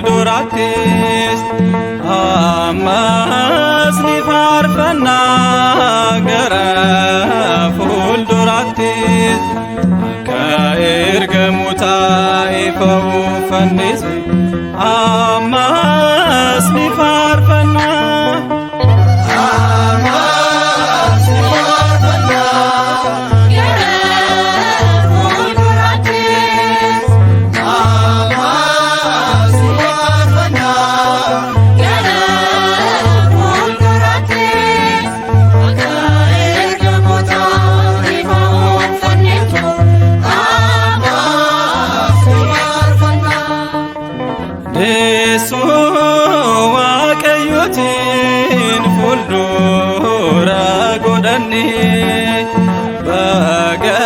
fuulduraattis ammas ni faarfanna gara fuulduraattis akka ergamootaa ifa uffannees ammas ni faarfanna. Waaqayyotiin fuuldura godhannee baganaa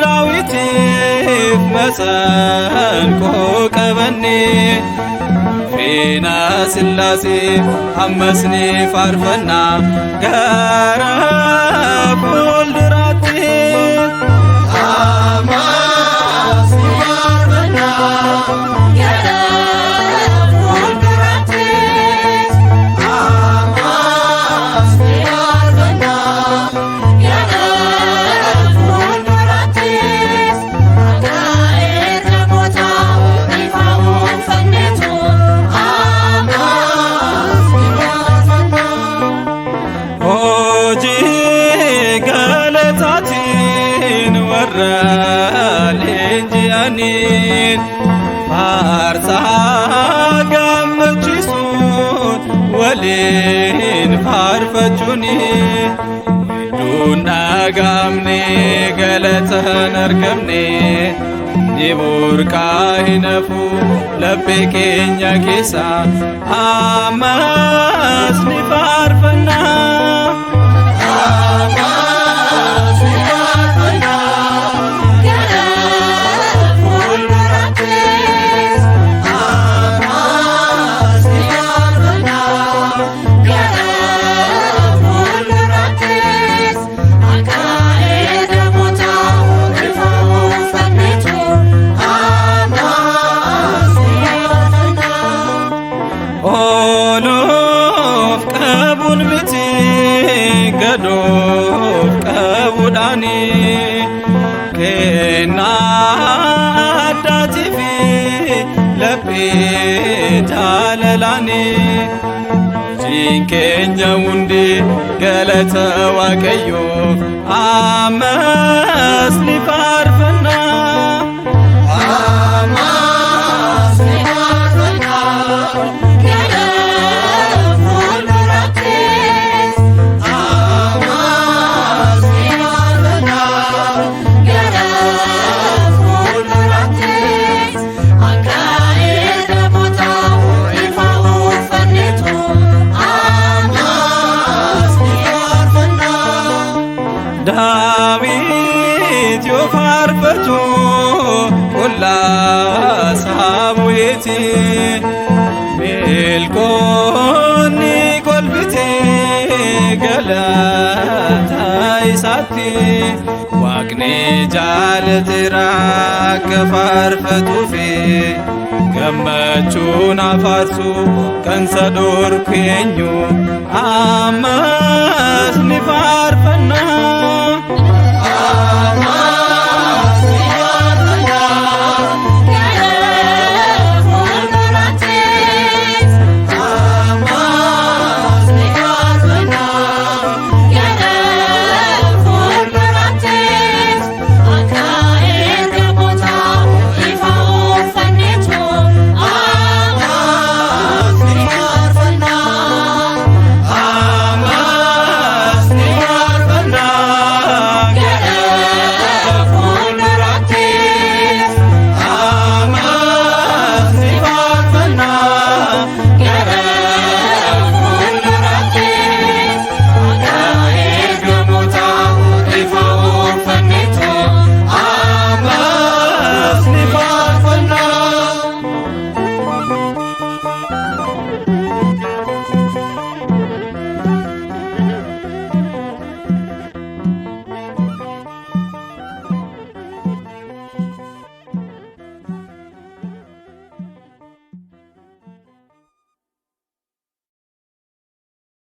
Daawitiif masaanqoo qabannee Feenaa Sillaaseef ammas ni faarfanna gara fuulduraatti. Leenji'aniin faarsaa gammachiisuun waliin faarfachuun iddoon dhagaamne galataan argamne ni burqaa hin hafu laphee keenya keessa ammas ni faarfanna. Olof qabun miti gadoof qabuudhaani kennaa addaatii fi laphee jaalalaani hojiin keenya hundi galata Waaqayyoof ammas ni faarfanna. Daawit yoo faarfatu qullaa saamu'eeti milkoonni kolbitee galata isaatti Waaqni jaalateera akka faarfatuufi gammachuun afaarsu kan isa dhorku eenyu amma